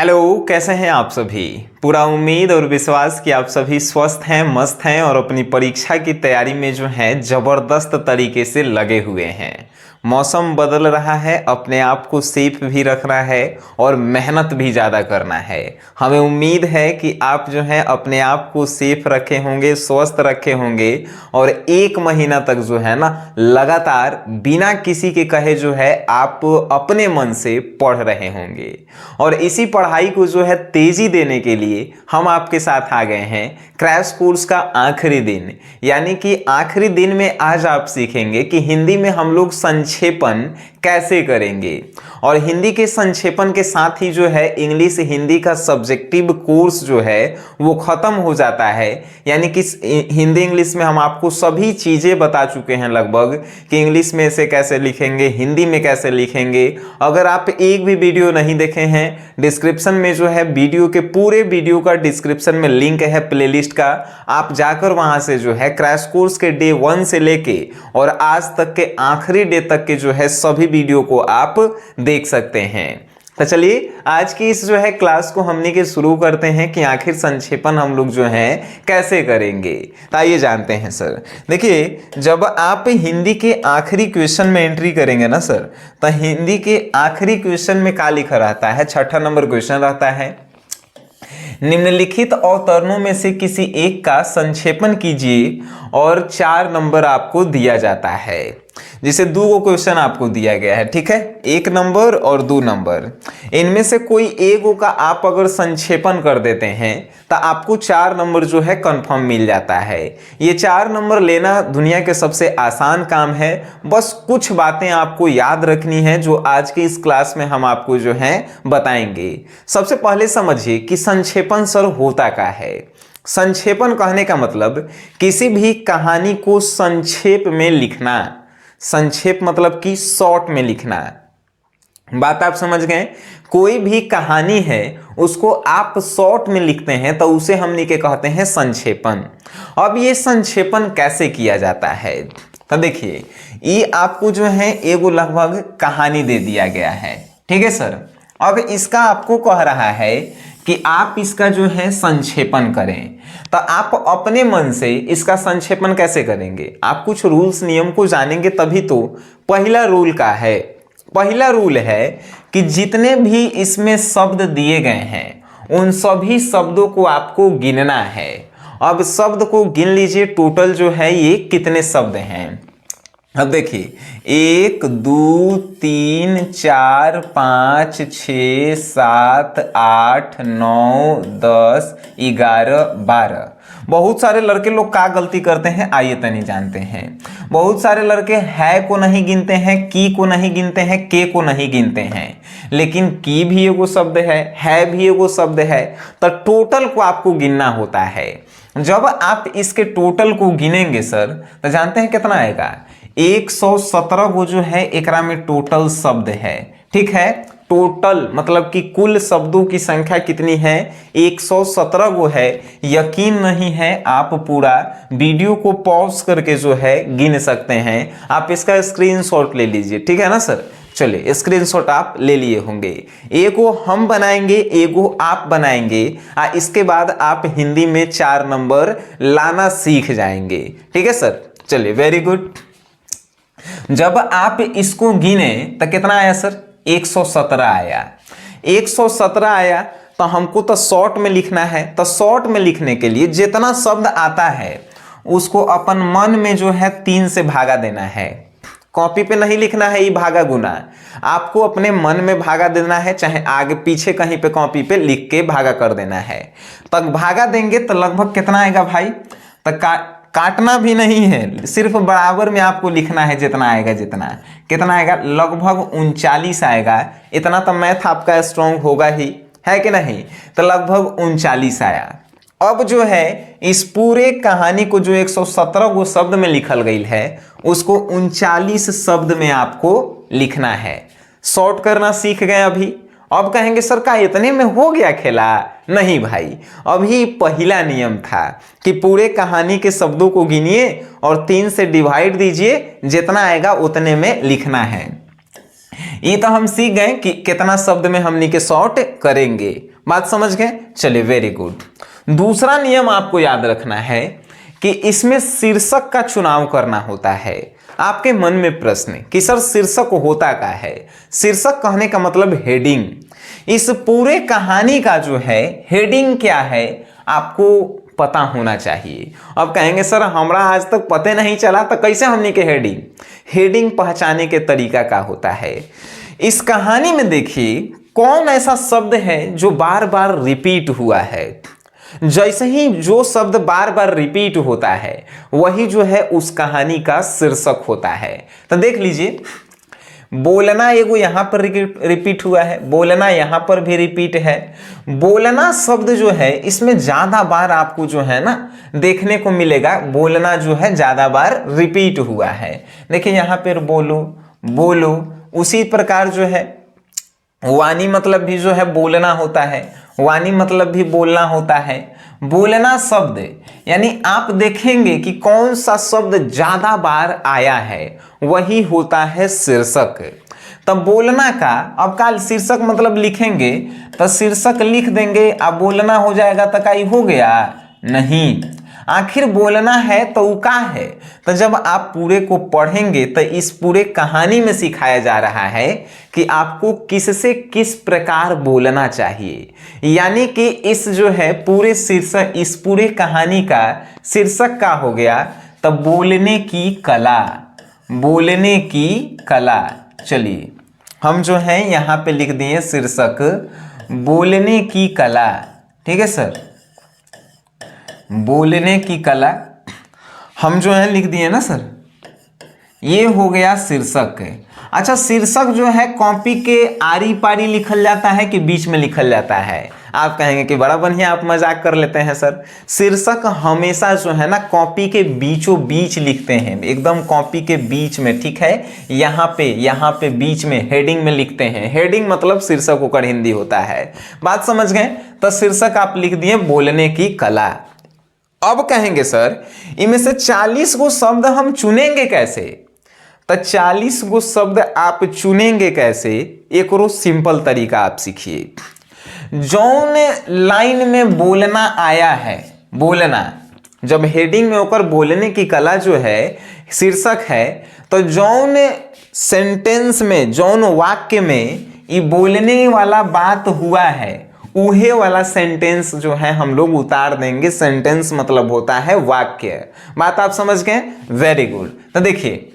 Hello, कैसे हैं आप सभी। पूरा उम्मीद और विश्वास कि आप सभी स्वस्थ हैं, मस्त हैं और अपनी परीक्षा की तैयारी में जो है ज़बरदस्त तरीके से लगे हुए हैं। मौसम बदल रहा है, अपने आप को सेफ भी रखना है और मेहनत भी ज़्यादा करना है। हमें उम्मीद है कि आप जो है अपने आप को सेफ रखे होंगे, स्वस्थ रखे होंगे और 1 महीना तक जो है ना लगातार बिना किसी के कहे जो है आप अपने मन से पढ़ रहे होंगे। और इसी पढ़ाई को जो है तेजी देने के लिए हम आपके साथ आ गए हैं क्रैश कोर्स का आखिरी दिन। यानी कि आखिरी दिन में आज आप सीखेंगे कि हिंदी में हम लोग संक्षेपण कैसे करेंगे। और हिंदी के संक्षेपण के साथ ही जो है इंग्लिश हिंदी का सब्जेक्टिव कोर्स जो है वो खत्म हो जाता है। यानी कि हिंदी इंग्लिश में हम आपको सभी चीज़ें बता चुके हैं लगभग कि इंग्लिश में इसे कैसे लिखेंगे, हिंदी में कैसे लिखेंगे। अगर आप एक भी वीडियो नहीं देखे हैं, डिस्क्रिप्शन में जो है वीडियो के पूरे वीडियो का डिस्क्रिप्शन में लिंक है प्लेलिस्ट का, आप जाकर वहां से जो है क्रैश कोर्स के डे 1 से लेके और आज तक के आखिरी डे तक के जो है सभी वीडियो को आप देख सकते हैं। तो चलिए आज की इस जो है क्लास को हमने के शुरू करते हैं कि आखिर संक्षेपण हम लोग जो है कैसे करेंगे। तो आइए जानते हैं सर। देखिए, जब आप हिंदी के आखिरी क्वेश्चन में एंट्री करेंगे ना सर, तो हिंदी के आखिरी क्वेश्चन में क्या लिखा रहता है, 6ठा नंबर क्वेश्चन रहता है, निम्नलिखित अवतरणों में से किसी एक का संक्षेपण कीजिए और 4 नंबर आपको दिया जाता है। जिसे 2 क्वेश्चन आपको दिया गया है, ठीक है, 1 नंबर और 2 नंबर। इनमें से कोई एक का आप अगर संक्षेपण कर देते हैं तो आपको 4 नंबर जो है कंफर्म मिल जाता है। ये 4 नंबर लेना दुनिया के सबसे आसान काम है। बस कुछ बातें आपको याद रखनी है जो आज की इस क्लास में हम आपको जो है बताएंगे। सबसे पहले समझिए कि संक्षेपण सर होता क्या है। संक्षेपण कहने का मतलब किसी भी कहानी को संक्षेप में लिखना। संक्षेप मतलब कि शॉर्ट में लिखना। बात आप समझ गए। कोई भी कहानी है उसको आप शॉर्ट में लिखते हैं तो उसे हमने के कहते हैं संक्षेपण। अब ये संक्षेपण कैसे किया जाता है, तो देखिए, ये आपको जो है एगो लगभग कहानी दे दिया गया है, ठीक है सर। अब इसका आपको कह रहा है कि आप इसका जो है संक्षेपण करें, तो आप अपने मन से इसका संक्षेपण कैसे करेंगे। आप कुछ रूल्स नियम को जानेंगे तभी तो। पहला रूल का है, पहला रूल है कि जितने भी इसमें शब्द दिए गए हैं उन सभी शब्दों को आपको गिनना है। अब शब्द को गिन लीजिए, टोटल जो है ये कितने शब्द हैं। अब देखिए, 1 2 3 4 5 6 7 8 9 10 11 12। बहुत सारे लड़के लोग क्या गलती करते हैं आइए तनी जानते हैं। बहुत सारे लड़के है को नहीं गिनते हैं, की को नहीं गिनते हैं, के को नहीं गिनते हैं। लेकिन की भी एगो शब्द है भी एगो शब्द है, तो टोटल को आपको गिनना होता है। जब आप इसके टोटल को गिनेंगे सर तो जानते हैं कितना आएगा, 117 वो जो है एकरा में टोटल शब्द है, ठीक है। टोटल मतलब कि कुल शब्दों की संख्या कितनी है, 117 वो है। यकीन नहीं है, आप पूरा वीडियो को पॉज करके जो है गिन सकते हैं। आप इसका स्क्रीनशॉट ले लीजिए, ठीक है ना सर। चलिए, स्क्रीनशॉट आप ले लिए होंगे। एगो हम बनाएंगे, एगो आप बनाएंगे, इसके बाद आप हिंदी में 4 नंबर लाना सीख जाएंगे, ठीक है सर। चलिए, वेरी गुड। जब आप इसको गिने तो कितना आया सर, 117 आया। 117 आया तो हमको तो शॉर्ट में लिखना है। तो शॉर्ट में लिखने के लिए जितना शब्द आता है उसको अपन मन में जो है 3 से भागा देना है। कॉपी पे नहीं लिखना है ये भागा गुना, आपको अपने मन में भागा देना है, चाहे आगे पीछे कहीं पे कॉपी पे लिख के भागा कर देना है। तब भागा देंगे तो लगभग कितना आएगा भाई, तो काटना भी नहीं है, सिर्फ बराबर में आपको लिखना है जितना आएगा। जितना कितना आएगा, लगभग 39 आएगा। इतना तो मैथ आपका स्ट्रॉन्ग होगा ही, है कि नहीं। तो लगभग 39 आया। अब जो है इस पूरे कहानी को जो 117 वो शब्द में लिखल गई है उसको 39 शब्द में आपको लिखना है। शॉर्ट करना सीख गए अभी। अब कहेंगे सर का इतने में हो गया खेला, नहीं भाई, अभी पहला नियम था कि पूरे कहानी के शब्दों को गिनिए और 3 से डिवाइड दीजिए, जितना आएगा उतने में लिखना है। ये तो हम सीख गए कि कितना शब्द में हमनी के शॉर्ट करेंगे। बात समझ गए? चलिए वेरी गुड। दूसरा नियम आपको याद रखना है कि इसमें शीर्षक का चुनाव करना होता है। आपके मन में प्रश्न कि सर शीर्षक होता क्या है? शीर्षक कहने का मतलब हेडिंग। इस पूरे कहानी का जो है हेडिंग क्या है आपको पता होना चाहिए। अब कहेंगे सर हमरा आज तक पता नहीं चला तो कैसे हमने के हेडिंग पहचाने के तरीका का होता है। इस कहानी में देखिए कौन ऐसा शब्द है जो बार बार रिपीट हुआ है। जैसे ही जो शब्द बार बार रिपीट होता है वही जो है उस कहानी का शीर्षक होता है। तो देख लीजिए, बोलना एगो यहां पर रिपीट हुआ है, बोलना यहां पर भी रिपीट है। बोलना शब्द जो है इसमें ज्यादा बार आपको जो है ना देखने को मिलेगा, बोलना जो है ज्यादा बार रिपीट हुआ है। देखिए यहां पर बोलो बोलो। उसी प्रकार जो है वाणी मतलब भी जो है बोलना होता है, वाणी मतलब भी बोलना होता है। बोलना शब्द यानी आप देखेंगे कि कौन सा शब्द ज्यादा बार आया है वही होता है शीर्षक। तब बोलना का अब काल शीर्षक मतलब लिखेंगे तो शीर्षक लिख देंगे, अब बोलना हो जाएगा तो क्या हो गया? नहीं, आखिर बोलना है तो का है। तो जब आप पूरे को पढ़ेंगे तो इस पूरे कहानी में सिखाया जा रहा है कि आपको किससे किस प्रकार बोलना चाहिए। यानी कि इस जो है पूरे शीर्षक, इस पूरे कहानी का शीर्षक का हो गया तो बोलने की कला, बोलने की कला। चलिए हम जो है यहाँ पे लिख दिए शीर्षक बोलने की कला। ठीक है सर, बोलने की कला हम जो है लिख दिए ना सर, ये हो गया शीर्षक। अच्छा, शीर्षक जो है कॉपी के आरी पारी लिखल जाता है कि बीच में लिखल जाता है? आप कहेंगे कि बड़ा बढ़िया आप मजाक कर लेते हैं सर। शीर्षक हमेशा जो है ना कॉपी के बीचों बीच लिखते हैं, एकदम कॉपी के बीच में। ठीक है, यहाँ पे बीच में हेडिंग में लिखते हैं। हेडिंग मतलब शीर्षक होकर हिंदी होता है। बात समझ गए? तो शीर्षक आप लिख दिए बोलने की कला। अब कहेंगे सर इनमें से 40 गो शब्द हम चुनेंगे कैसे? तो 40 गो शब्द आप चुनेंगे कैसे? एक रो सिंपल तरीका आप सीखिए। जौन लाइन में बोलना आया है, बोलना जब हेडिंग में होकर बोलने की कला जो है शीर्षक है, तो जौन सेंटेंस में, जौन वाक्य में ये बोलने वाला बात हुआ है उहे वाला सेंटेंस जो है हम लोग उतार देंगे। सेंटेंस मतलब होता है वाक्य। बात आप समझ गए? Very good. तो देखिए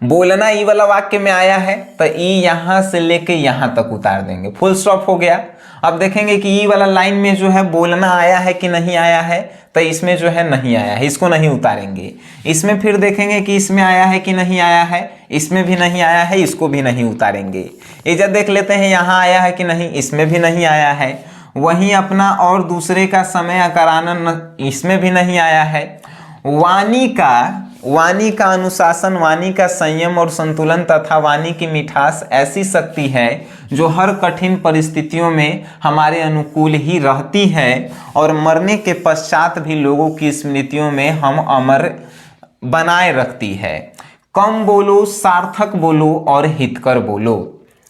बोलना ई वाला वाक्य में आया है तो ई यहां से लेके यहां तक उतार देंगे, फुल स्टॉप हो गया। अब देखेंगे कि ई वाला लाइन में जो है बोलना आया है कि नहीं आया है, तो इसमें जो है नहीं आया है, इसको नहीं उतारेंगे। इसमें फिर देखेंगे कि इसमें आया है कि नहीं आया है, इसमें भी नहीं आया है, इसको भी नहीं उतारेंगे। इधर देख लेते हैं यहाँ आया है कि नहीं, इसमें भी नहीं आया है। वहीं अपना और दूसरे का समय कराना, इसमें भी नहीं आया है। वाणी का अनुशासन, वाणी का संयम और संतुलन तथा वाणी की मिठास ऐसी शक्ति है जो हर कठिन परिस्थितियों में हमारे अनुकूल ही रहती है और मरने के पश्चात भी लोगों की स्मृतियों में हम अमर बनाए रखती है। कम बोलो, सार्थक बोलो और हितकर बोलो।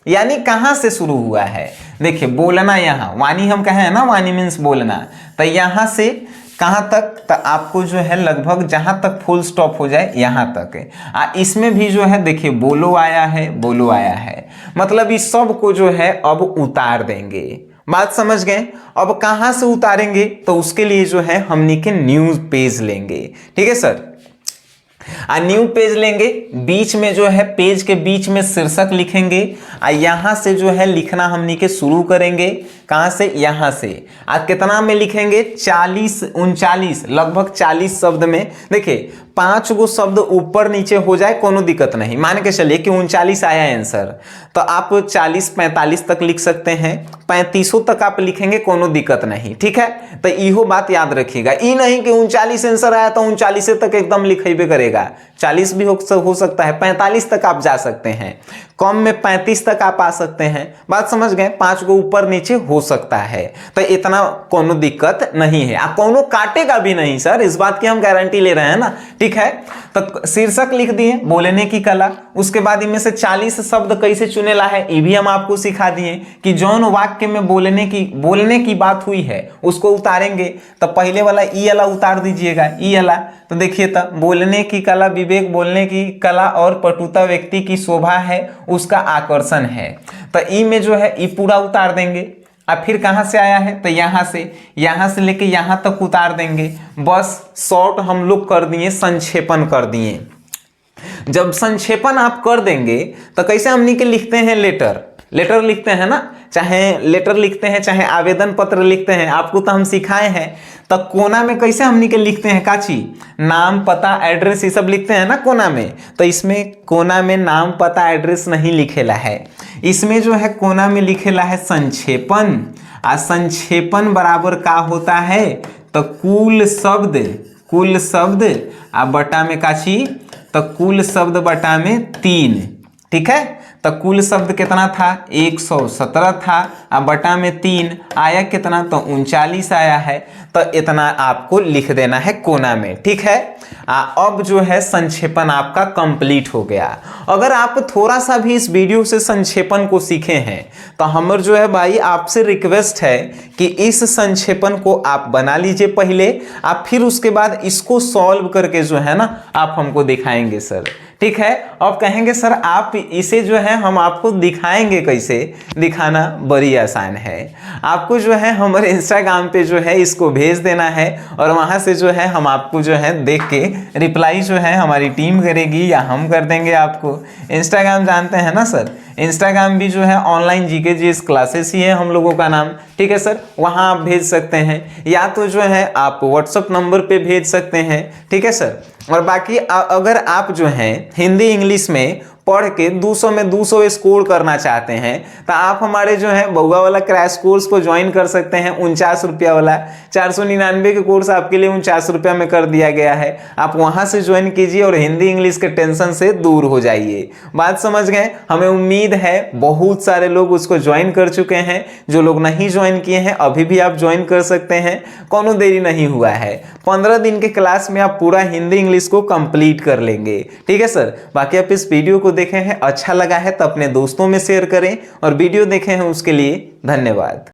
यानी कहां से शुरू हुआ है? देखिए बोलना, यहाँ वाणी हम कहे हैं ना, वाणी मीन्स बोलना, तो यहां से कहां तक? तो आपको जो है लगभग जहां तक फुल स्टॉप हो जाए यहां तक है। इसमें भी जो है देखिए बोलो आया है, बोलो आया है, मतलब इस सब को जो है अब उतार देंगे। बात समझ गए? अब कहां से उतारेंगे? तो उसके लिए जो है हमनी के न्यू पेज लेंगे। ठीक है सर, न्यू पेज लेंगे, बीच में जो है पेज के बीच में शीर्षक लिखेंगे। यहां से जो है लिखना हमनी के शुरू करेंगे। कहां से? यहां से। कितना में लिखेंगे? 40 39, लगभग 40 शब्द में। देखिए 5 गो शब्द ऊपर नीचे हो जाए कोनो दिक्कत नहीं। मान के चलिए कि 39 आया आंसर, तो आप 40 45 तक लिख सकते हैं, 35 तक आप लिखेंगे, कोनो दिक्कत नहीं। ठीक है, तो इहो बात याद रखिएगा। ई नहीं कि 39 आंसर आया तो 39 तक एकदम लिखेबे करेगा। लगेगा, 40 भी हो सकता है, 45 तक आप जा सकते हैं, कम में 35 तक आप आ सकते हैं। बात समझ गए, 5 को ऊपर नीचे हो सकता है, तो इतना कोनो दिक्कत नहीं है। कोनो काटेगा भी नहीं सर, इस बात की हम गारंटी ले रहे हैं ना। ठीक है, तो शीर्षक लिख दिए बोलने की कला, उसके बाद इनमें से 40 शब्द कैसे चुनेला है ये भी हम आपको सिखा दिए कि जौन वाक्य में बोलने की बात हुई है उसको उतारेंगे। तो पहले वाला ई वाला उतार दीजिएगा, ई वाला। तो देखिए, तो बोलने की कला विवेक, बोलने की कला और पटुता व्यक्ति की शोभा है, उसका आकर्षण है। तो ई में जो है ई पूरा उतार देंगे। अब फिर कहाँ से आया है, तो यहाँ से लेके यहाँ तक उतार देंगे। बस शॉर्ट हम लोग कर दिए, संक्षेपण कर दिए। जब संक्षेपण आप कर देंगे तो कैसे हमनी के लिखते हैं, लेटर लिखते हैं ना, चाहे लेटर लिखते हैं चाहे आवेदन पत्र लिखते हैं, आपको तो हम सिखाए हैं। तो कोना में कैसे हमनी के लिखते हैं, काची नाम पता एड्रेस ये सब लिखते हैं ना कोना में। तो इसमें कोना में नाम पता एड्रेस नहीं लिखेला है, इसमें जो है कोना में लिखेला है संक्षेपण। आ संक्षेपण बराबर का होता है, तो कुल शब्द आ बटा में काची, तो कुल शब्द बटा में 3। ठीक है, तो कुल शब्द कितना था, 117 था, अब बटा में 3 आया कितना, तो 39 आया है। तो इतना आपको लिख देना है कोना में। ठीक है, अब जो है संक्षेपण आपका कंप्लीट हो गया। अगर आप थोड़ा सा भी इस वीडियो से संक्षेपण को सीखे हैं तो हमर जो है भाई आपसे रिक्वेस्ट है कि इस संक्षेपण को आप बना लीजिए पहले, आप फिर उसके बाद इसको सॉल्व करके जो है ना आप हमको दिखाएंगे सर। ठीक है, अब कहेंगे सर आप इसे जो है हम आपको दिखाएंगे कैसे, दिखाना बड़ी आसान है। आपको जो है हमारे इंस्टाग्राम पे जो है इसको भेज देना है और वहाँ से जो है हम आपको जो है देख के रिप्लाई जो है हमारी टीम करेगी या हम कर देंगे आपको। इंस्टाग्राम जानते हैं ना सर, इंस्टाग्राम भी जो है ऑनलाइन जीके जीएस क्लासेस ही है हम लोगों का नाम। ठीक है सर, वहाँ आप भेज सकते हैं, या तो जो है आप व्हाट्सएप नंबर पे भेज सकते हैं। ठीक है सर, और बाकी अगर आप जो है हिंदी इंग्लिश में पढ़ के 200 में 200 स्कोर करना चाहते हैं तो आप हमारे जो है बउआ वाला क्रैश कोर्स को ज्वाइन कर सकते हैं, 49 रुपया वाला। 499 के कोर्स आपके लिए 49 रुपया में कर दिया गया है, आप वहां से ज्वाइन कीजिए और हिंदी इंग्लिश के टेंशन से दूर हो जाइए। बात समझ गए, हमें उम्मीद है बहुत सारे लोग उसको ज्वाइन कर चुके हैं। जो लोग नहीं ज्वाइन किए हैं अभी भी आप ज्वाइन कर सकते हैं, कोनो देरी नहीं हुआ है। 15 दिन के क्लास में आप पूरा हिंदी इंग्लिश को कंप्लीट कर लेंगे। ठीक है सर, बाकी आप इस वीडियो को देखे हैं, अच्छा लगा है तो अपने दोस्तों में शेयर करें, और वीडियो देखे हैं उसके लिए धन्यवाद।